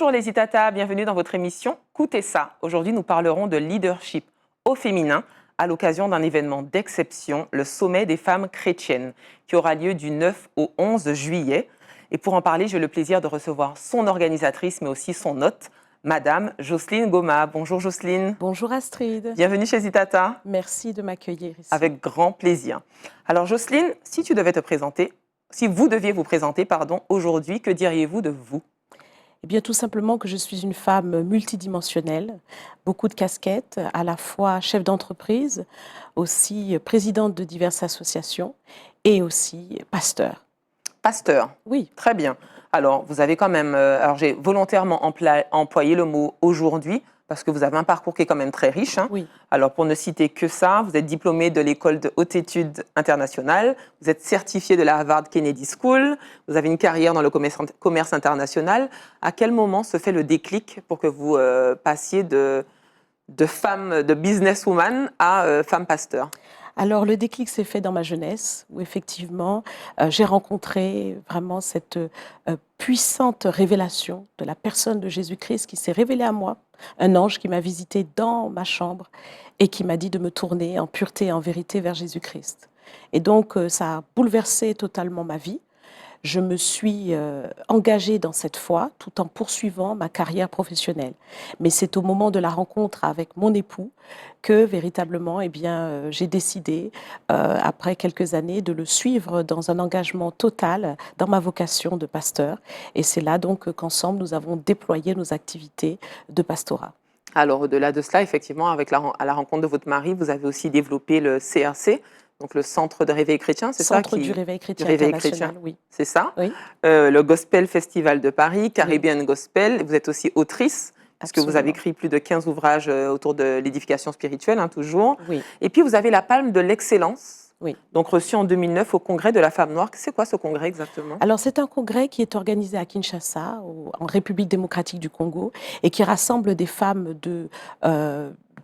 Bonjour les Itata, bienvenue dans votre émission Coutez ça. Aujourd'hui, nous parlerons de leadership au féminin à l'occasion d'un événement d'exception, le Sommet des femmes chrétiennes, qui aura lieu du 9 au 11 juillet. Et pour en parler, j'ai le plaisir de recevoir son organisatrice, mais aussi son hôte, Madame Jocelyne Goma. Bonjour Jocelyne. Bonjour Astrid. Bienvenue chez Itata. Merci de m'accueillir ici. Avec grand plaisir. Alors Jocelyne, si vous deviez vous présenter, aujourd'hui, que diriez-vous de vous? Eh bien, tout simplement que je suis une femme multidimensionnelle, beaucoup de casquettes, à la fois chef d'entreprise, aussi présidente de diverses associations et aussi pasteur. Pasteur. Oui. Très bien. Alors, vous avez quand même... alors, j'ai volontairement employé le mot aujourd'hui parce que vous avez un parcours qui est quand même très riche. Oui. Alors, pour ne citer que ça, vous êtes diplômé de l'école de haute études internationales, vous êtes certifié de la Harvard Kennedy School, vous avez une carrière dans le commerce international. À quel moment se fait le déclic pour que vous passiez de femme, de businesswoman à femme pasteur? Alors, le déclic s'est fait dans ma jeunesse, où effectivement, j'ai rencontré vraiment cette puissante révélation de la personne de Jésus-Christ qui s'est révélée à moi, un ange qui m'a visité dans ma chambre et qui m'a dit de me tourner en pureté et en vérité vers Jésus-Christ. Et donc, ça a bouleversé totalement ma vie. Je me suis engagée dans cette foi tout en poursuivant ma carrière professionnelle. Mais c'est au moment de la rencontre avec mon époux que véritablement, j'ai décidé, après quelques années, de le suivre dans un engagement total dans ma vocation de pasteur. Et c'est là donc qu'ensemble, nous avons déployé nos activités de pastorat. Alors, au-delà de cela, effectivement, à la rencontre de votre mari, vous avez aussi développé le CRC, donc le Centre de Réveil Chrétien, c'est ça? Centre du Réveil Chrétien International, oui. C'est ça? Oui. Le Gospel Festival de Paris, Caribbean Gospel. Vous êtes aussi autrice, parce que vous avez écrit plus de 15 ouvrages autour de l'édification spirituelle, toujours. Oui. Et puis, vous avez la Palme de l'Excellence. Oui. Donc reçu en 2009 au Congrès de la Femme Noire. C'est quoi ce congrès exactement? Alors c'est un congrès qui est organisé à Kinshasa, en République démocratique du Congo, et qui rassemble des femmes de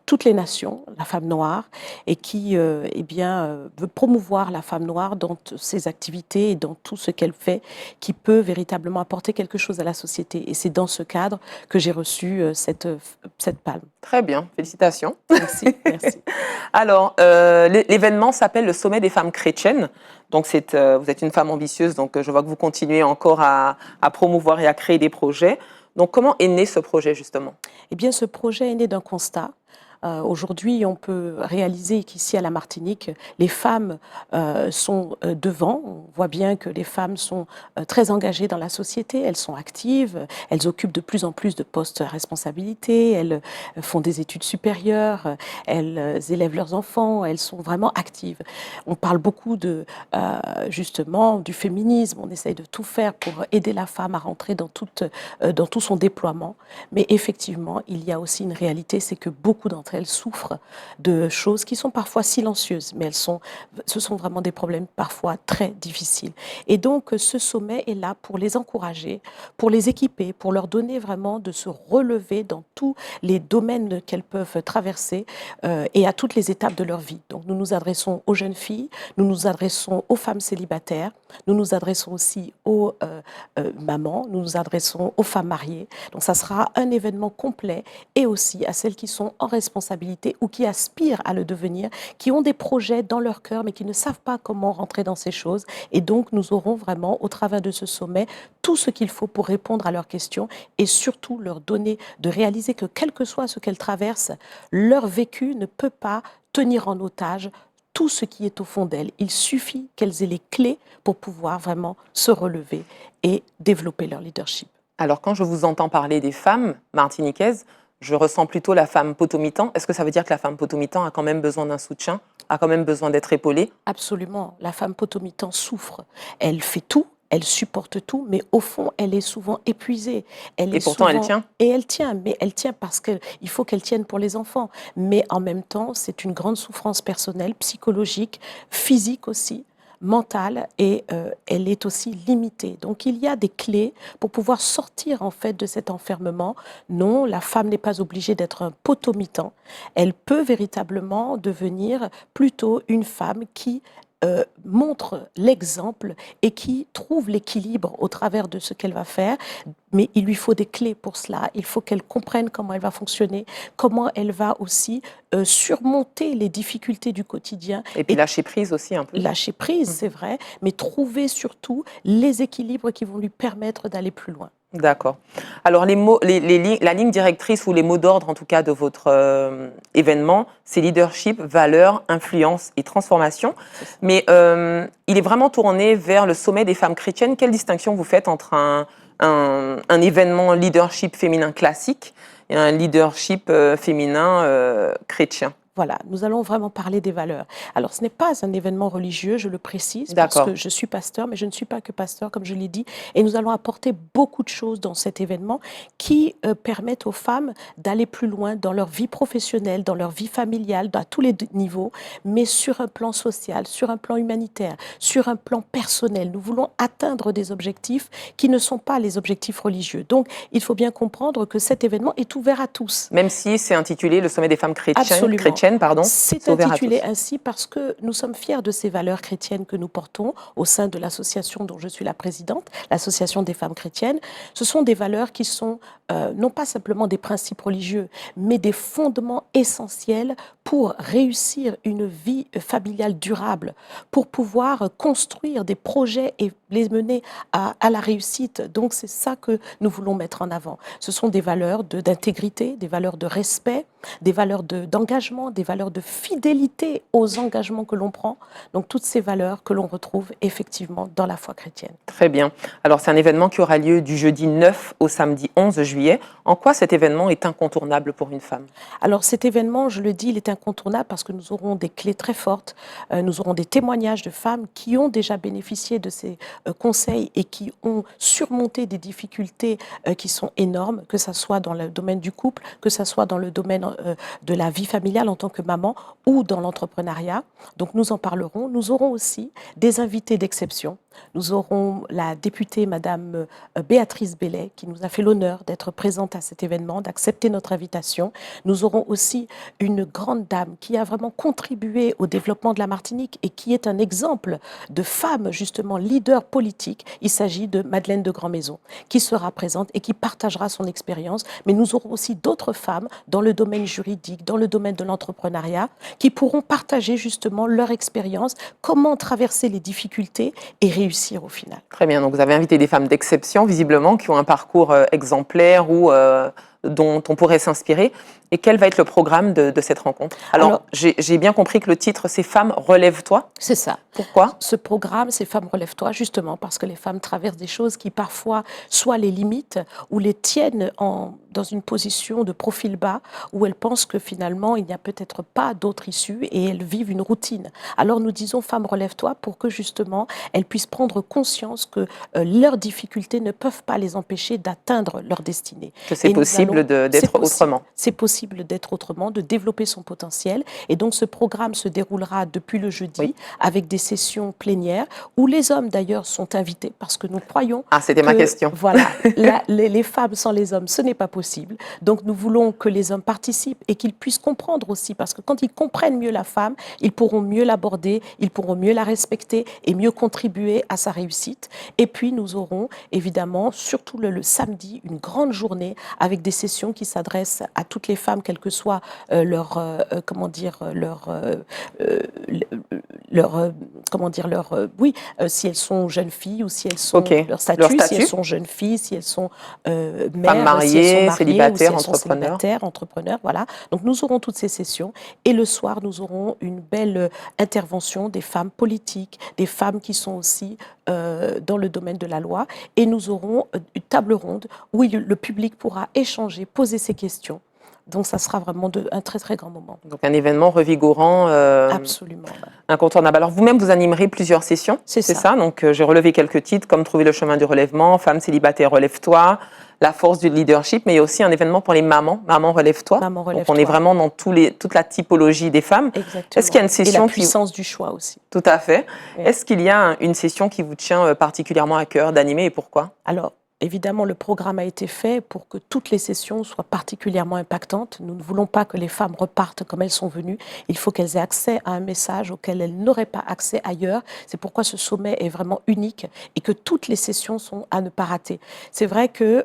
toutes les nations, la femme noire, et qui veut promouvoir la femme noire dans ses activités et dans tout ce qu'elle fait, qui peut véritablement apporter quelque chose à la société. Et c'est dans ce cadre que j'ai reçu cette palme. Très bien, félicitations. Merci, merci. Alors, l'événement s'appelle le Sommet des femmes chrétiennes. Donc, vous êtes une femme ambitieuse, donc je vois que vous continuez encore à promouvoir et à créer des projets. Donc, comment est né ce projet, justement? Eh bien, ce projet est né d'un constat. Aujourd'hui, on peut réaliser qu'ici à la Martinique, les femmes sont devant. On voit bien que les femmes sont très engagées dans la société, elles sont actives, elles occupent de plus en plus de postes à responsabilité, elles font des études supérieures, elles élèvent leurs enfants, elles sont vraiment actives. On parle beaucoup justement du féminisme, on essaye de tout faire pour aider la femme à rentrer dans tout son déploiement. Mais effectivement, il y a aussi une réalité, c'est que beaucoup d'entre elles souffrent de choses qui sont parfois silencieuses, mais ce sont vraiment des problèmes parfois très difficiles. Et donc, ce sommet est là pour les encourager, pour les équiper, pour leur donner vraiment de se relever dans tous les domaines qu'elles peuvent traverser et à toutes les étapes de leur vie. Donc, nous nous adressons aux jeunes filles, nous nous adressons aux femmes célibataires, nous nous adressons aussi aux mamans, nous nous adressons aux femmes mariées. Donc, ça sera un événement complet et aussi à celles qui sont en responsabilité ou qui aspirent à le devenir, qui ont des projets dans leur cœur mais qui ne savent pas comment rentrer dans ces choses. Et donc, nous aurons vraiment, au travers de ce sommet, tout ce qu'il faut pour répondre à leurs questions et surtout leur donner de réaliser que quel que soit ce qu'elles traversent, leur vécu ne peut pas tenir en otage tout ce qui est au fond d'elles. Il suffit qu'elles aient les clés pour pouvoir vraiment se relever et développer leur leadership. Alors, quand je vous entends parler des femmes martiniquaises, je ressens plutôt la femme potomitan. Est-ce que ça veut dire que la femme potomitan a quand même besoin d'un soutien, a quand même besoin d'être épaulée? Absolument. La femme potomitan souffre. Elle fait tout, elle supporte tout, mais au fond, elle est souvent épuisée. Et pourtant, elle tient. Et elle tient, mais elle tient parce qu'il faut qu'elle tienne pour les enfants. Mais en même temps, c'est une grande souffrance personnelle, psychologique, physique aussi, mentale, et elle est aussi limitée. Donc il y a des clés pour pouvoir sortir en fait de cet enfermement. Non, la femme n'est pas obligée d'être un potomitan. Elle peut véritablement devenir plutôt une femme qui montre l'exemple et qui trouve l'équilibre au travers de ce qu'elle va faire. Mais il lui faut des clés pour cela. Il faut qu'elle comprenne comment elle va fonctionner, comment elle va aussi surmonter les difficultés du quotidien. Et puis lâcher prise aussi un peu. Lâcher prise, c'est vrai, mais trouver surtout les équilibres qui vont lui permettre d'aller plus loin. D'accord. Alors, la ligne directrice ou les mots d'ordre, en tout cas, de votre événement, c'est leadership, valeur, influence et transformation. Mais il est vraiment tourné vers le sommet des femmes chrétiennes. Quelle distinction vous faites entre un événement leadership féminin classique et un leadership féminin chrétien? Voilà, nous allons vraiment parler des valeurs. Alors, ce n'est pas un événement religieux, je le précise, parce D'accord. que je suis pasteur, mais je ne suis pas que pasteur, comme je l'ai dit. Et nous allons apporter beaucoup de choses dans cet événement qui permettent aux femmes d'aller plus loin dans leur vie professionnelle, dans leur vie familiale, à tous les niveaux, mais sur un plan social, sur un plan humanitaire, sur un plan personnel. Nous voulons atteindre des objectifs qui ne sont pas les objectifs religieux. Donc, il faut bien comprendre que cet événement est ouvert à tous. Même si c'est intitulé le sommet des femmes chrétiennes. C'est intitulé ainsi parce que nous sommes fiers de ces valeurs chrétiennes que nous portons au sein de l'association dont je suis la présidente, l'association des femmes chrétiennes. Ce sont des valeurs qui sont non pas simplement des principes religieux, mais des fondements essentiels pour réussir une vie familiale durable, pour pouvoir construire des projets et les mener à la réussite. Donc c'est ça que nous voulons mettre en avant. Ce sont des valeurs d'intégrité, des valeurs de respect, des valeurs d'engagement, des valeurs de fidélité aux engagements que l'on prend. Donc toutes ces valeurs que l'on retrouve effectivement dans la foi chrétienne. Très bien. Alors c'est un événement qui aura lieu du jeudi 9 au samedi 11 juillet. En quoi cet événement est incontournable pour une femme? Alors cet événement, je le dis, il est incontournable parce que nous aurons des clés très fortes. Nous aurons des témoignages de femmes qui ont déjà bénéficié de ces conseils et qui ont surmonté des difficultés qui sont énormes, que ce soit dans le domaine du couple, que ce soit dans le domaine de la vie familiale en tant que maman ou dans l'entrepreneuriat. Donc nous en parlerons. Nous aurons aussi des invités d'exception. Nous aurons la députée, Madame Béatrice Bellet, qui nous a fait l'honneur d'être présente à cet événement, d'accepter notre invitation. Nous aurons aussi une grande dame qui a vraiment contribué au développement de la Martinique et qui est un exemple de femme, justement, leader politique. Il s'agit de Madeleine de Grandmaison, qui sera présente et qui partagera son expérience. Mais nous aurons aussi d'autres femmes dans le domaine juridique, dans le domaine de l'entrepreneuriat, qui pourront partager justement leur expérience, comment traverser les difficultés et réussir au final. Très bien, donc vous avez invité des femmes d'exception, visiblement, qui ont un parcours exemplaire ou dont on pourrait s'inspirer. Et quel va être le programme de cette rencontre? Alors j'ai bien compris que le titre, c'est « Femmes, relève-toi ». C'est ça. Pourquoi? Ce programme, c'est « Femmes, relève-toi », justement parce que les femmes traversent des choses qui parfois soit les limitent ou les tiennent dans une position de profil bas où elles pensent que finalement, il n'y a peut-être pas d'autre issue et elles vivent une routine. Alors nous disons « Femmes, relève-toi » pour que justement, elles puissent prendre conscience que leurs difficultés ne peuvent pas les empêcher d'atteindre leur destinée. Que c'est possible d'être autrement. C'est possible d'être autrement, de développer son potentiel. Et donc ce programme se déroulera depuis le jeudi avec des sessions plénières où les hommes d'ailleurs sont invités parce que nous croyons c'était ma question. Voilà, les femmes sans les hommes, ce n'est pas possible. Donc nous voulons que les hommes participent et qu'ils puissent comprendre aussi parce que quand ils comprennent mieux la femme, ils pourront mieux l'aborder, ils pourront mieux la respecter et mieux contribuer à sa réussite. Et puis nous aurons évidemment, surtout le samedi, une grande journée avec des sessions qui s'adressent à toutes les femmes, quel que soit si elles sont jeunes filles ou si elles sont leur statut, si elles sont jeunes filles, si elles sont mères, femmes mariées, si elles sont célibataires, ou si elles sont entrepreneurs, voilà. Donc nous aurons toutes ces sessions et le soir nous aurons une belle intervention des femmes politiques, des femmes qui sont aussi dans le domaine de la loi et nous aurons une table ronde où le public pourra échanger, poser ses questions. Donc ça sera vraiment un très très grand moment. Donc un événement revigorant, absolument, incontournable. Alors vous-même vous animerez plusieurs sessions, c'est ça. Donc j'ai relevé quelques titres comme Trouver le chemin du relèvement, Femmes célibataires, relève-toi, La force du leadership, mais il y a aussi un événement pour les mamans, Maman relève-toi. Maman relève-toi. Donc on est vraiment dans toute la typologie des femmes. Exactement. Est-ce qu'il y a une session et la puissance du choix aussi. Tout à fait. Oui. Est-ce qu'il y a une session qui vous tient particulièrement à cœur d'animer et pourquoi? Alors Évidemment, le programme a été fait pour que toutes les sessions soient particulièrement impactantes. Nous ne voulons pas que les femmes repartent comme elles sont venues. Il faut qu'elles aient accès à un message auquel elles n'auraient pas accès ailleurs. C'est pourquoi ce sommet est vraiment unique et que toutes les sessions sont à ne pas rater. C'est vrai que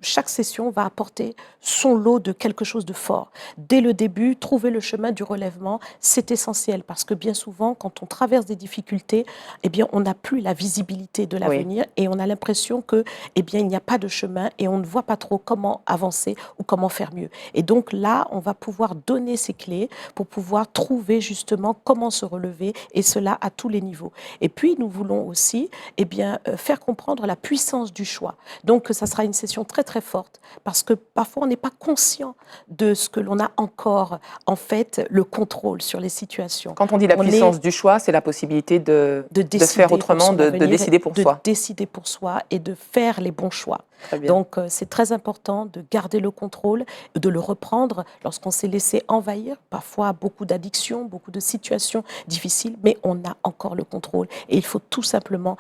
chaque session va apporter son lot de quelque chose de fort. Dès le début, trouver le chemin du relèvement, c'est essentiel parce que bien souvent, quand on traverse des difficultés, eh bien, on n'a plus la visibilité de l'avenir et on a l'impression que bien, il n'y a pas de chemin et on ne voit pas trop comment avancer ou comment faire mieux. Et donc là, on va pouvoir donner ces clés pour pouvoir trouver justement comment se relever, et cela à tous les niveaux. Et puis, nous voulons aussi faire comprendre la puissance du choix. Donc, ça sera une session très, très forte parce que parfois, on n'est pas conscient de ce que l'on a encore, en fait, le contrôle sur les situations. Quand on dit la puissance du choix, c'est la possibilité de faire autrement, de décider pour soi. De décider pour soi et de faire les bons choix. Donc, c'est très important de garder le contrôle, de le reprendre lorsqu'on s'est laissé envahir, parfois beaucoup d'addictions, beaucoup de situations difficiles, mais on a encore le contrôle. Et il faut tout simplement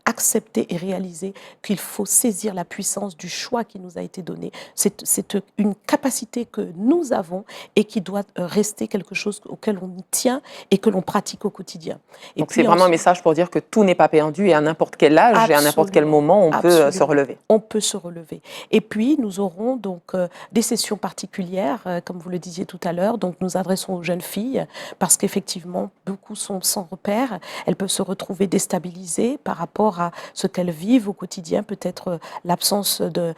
accepter et réaliser qu'il faut saisir la puissance du choix qui nous a été donné. C'est une capacité que nous avons et qui doit rester quelque chose auquel on y tient et que l'on pratique au quotidien. Et donc, c'est vraiment un message pour dire que tout n'est pas perdu et à n'importe quel âge et à n'importe quel moment, on peut se relever. On peut se relever. Et puis, nous aurons donc des sessions particulières, comme vous le disiez tout à l'heure. Donc, nous adressons aux jeunes filles parce qu'effectivement, beaucoup sont sans repère. Elles peuvent se retrouver déstabilisées par rapport à ce qu'elles vivent au quotidien, peut-être l'absence de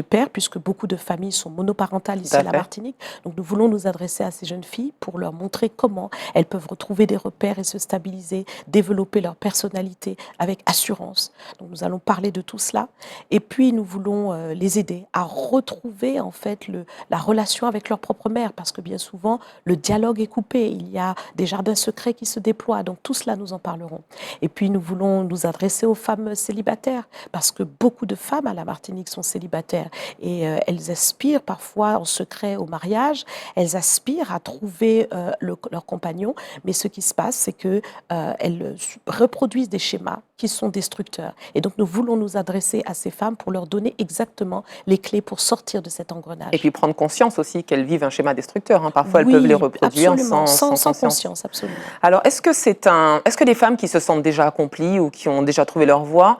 père, puisque beaucoup de familles sont monoparentales ici à la Martinique. Donc, nous voulons nous adresser à ces jeunes filles pour leur montrer comment elles peuvent retrouver des repères et se stabiliser, développer leur personnalité avec assurance. Donc, nous allons parler de tout cela. Et puis, nous voulons les aider à retrouver en fait la relation avec leur propre mère, parce que bien souvent, le dialogue est coupé. Il y a des jardins secrets qui se déploient. Donc, tout cela, nous en parlerons. Et puis, nous voulons nous adresser aux femmes célibataires, parce que beaucoup de femmes à la Martinique sont célibataires. Et elles aspirent parfois en secret au mariage. Elles aspirent à trouver leur compagnon. Mais ce qui se passe, c'est qu'elles reproduisent des schémas qui sont destructeurs. Et donc, nous voulons nous adresser à ces femmes pour leur donner exactement les clés pour sortir de cet engrenage. Et puis prendre conscience aussi qu'elles vivent un schéma destructeur. Hein. Parfois, elles peuvent les reproduire sans conscience. Absolument. Alors, est-ce que des femmes qui se sentent déjà accomplies ou qui ont déjà trouvé leur voie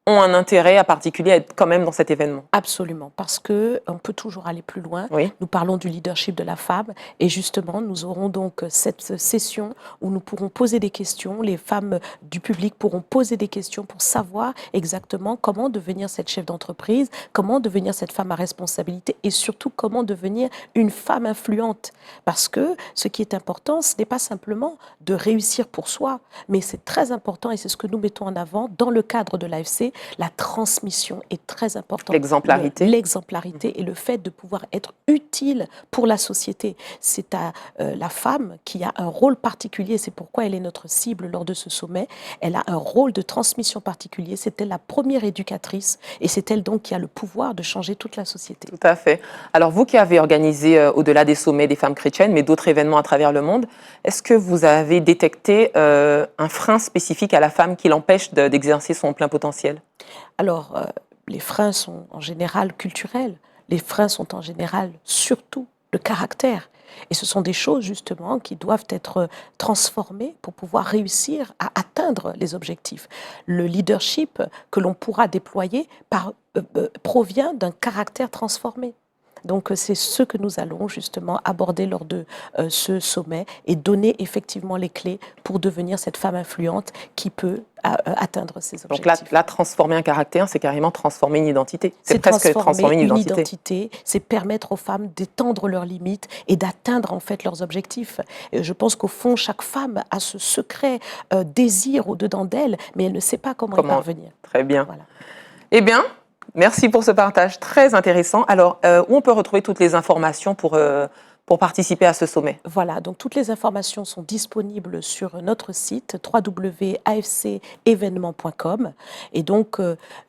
ont un intérêt à particulier à être quand même dans cet événement? Absolument, parce qu'on peut toujours aller plus loin. Oui. Nous parlons du leadership de la femme et justement, nous aurons donc cette session où nous pourrons poser des questions. Les femmes du public pourront poser des questions pour savoir exactement comment devenir cette chef d'entreprise, comment devenir cette femme à responsabilité et surtout comment devenir une femme influente. Parce que ce qui est important, ce n'est pas simplement de réussir pour soi, mais c'est très important et c'est ce que nous mettons en avant dans le cadre de l'AFC. La transmission est très importante. L'exemplarité. L'exemplarité et le fait de pouvoir être utile pour la société. C'est à la femme qui a un rôle particulier. C'est pourquoi elle est notre cible lors de ce sommet. Elle a un rôle de transmission particulier. C'est elle la première éducatrice et c'est elle donc qui a le pouvoir de changer toute la société. Tout à fait. Alors vous qui avez organisé au-delà des sommets des femmes chrétiennes, mais d'autres événements à travers le monde, est-ce que vous avez détecté un frein spécifique à la femme qui l'empêche d'exercer son plein potentiel? Alors, les freins sont en général culturels. Les freins sont en général surtout le caractère. Et ce sont des choses justement qui doivent être transformées pour pouvoir réussir à atteindre les objectifs. Le leadership que l'on pourra déployer provient d'un caractère transformé. Donc, c'est ce que nous allons justement aborder lors de ce sommet et donner effectivement les clés pour devenir cette femme influente qui peut atteindre ses objectifs. Donc là, transformer un caractère, c'est carrément transformer une identité. C'est presque transformer une identité. C'est permettre aux femmes d'étendre leurs limites et d'atteindre en fait leurs objectifs. Et je pense qu'au fond, chaque femme a ce secret désir au-dedans d'elle, mais elle ne sait pas comment y parvenir. Très bien. Voilà. Eh bien, merci pour ce partage très intéressant. Alors, où on peut retrouver toutes les informations pour pour participer à ce sommet? Voilà, donc toutes les informations sont disponibles sur notre site www.afcevénement.com et donc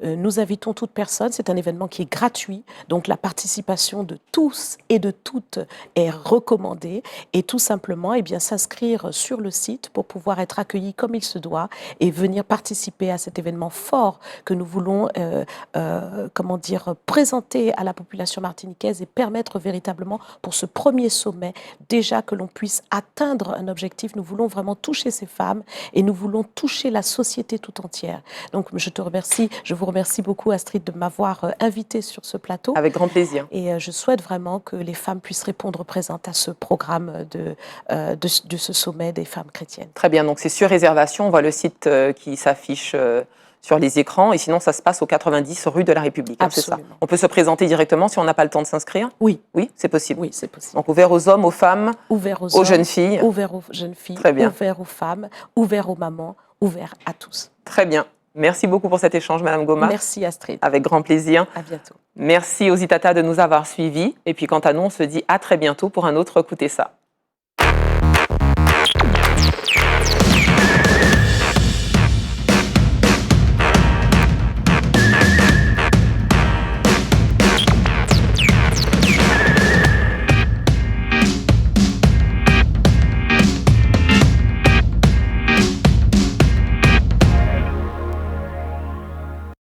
nous invitons toute personne, c'est un événement qui est gratuit, donc la participation de tous et de toutes est recommandée et tout simplement eh bien, s'inscrire sur le site pour pouvoir être accueilli comme il se doit et venir participer à cet événement fort que nous voulons comment dire, présenter à la population martiniquaise et permettre véritablement pour ce premier sommet déjà que l'on puisse atteindre un objectif. Nous voulons vraiment toucher ces femmes et nous voulons toucher la société tout entière. Donc je vous remercie beaucoup Astrid de m'avoir invitée sur ce plateau. Avec grand plaisir. Et je souhaite vraiment que les femmes puissent répondre présentes à ce programme de ce sommet des femmes chrétiennes. Très bien, donc c'est sur réservation, on voit le site qui s'affiche sur les écrans et sinon ça se passe au 90 rue de la République, hein, c'est ça. On peut se présenter directement si on n'a pas le temps de s'inscrire? Oui. Oui, c'est possible. Oui, c'est possible. Donc ouvert aux hommes, aux femmes, aux jeunes filles. Ouvert aux jeunes filles, Très bien. Ouvert aux femmes, ouvert aux mamans, ouvert à tous. Très bien. Merci beaucoup pour cet échange, Madame Goma. Merci Astrid. Avec grand plaisir. À bientôt. Merci aux Itata de nous avoir suivis. Et puis quant à nous, on se dit à très bientôt pour un autre Écoutez ça.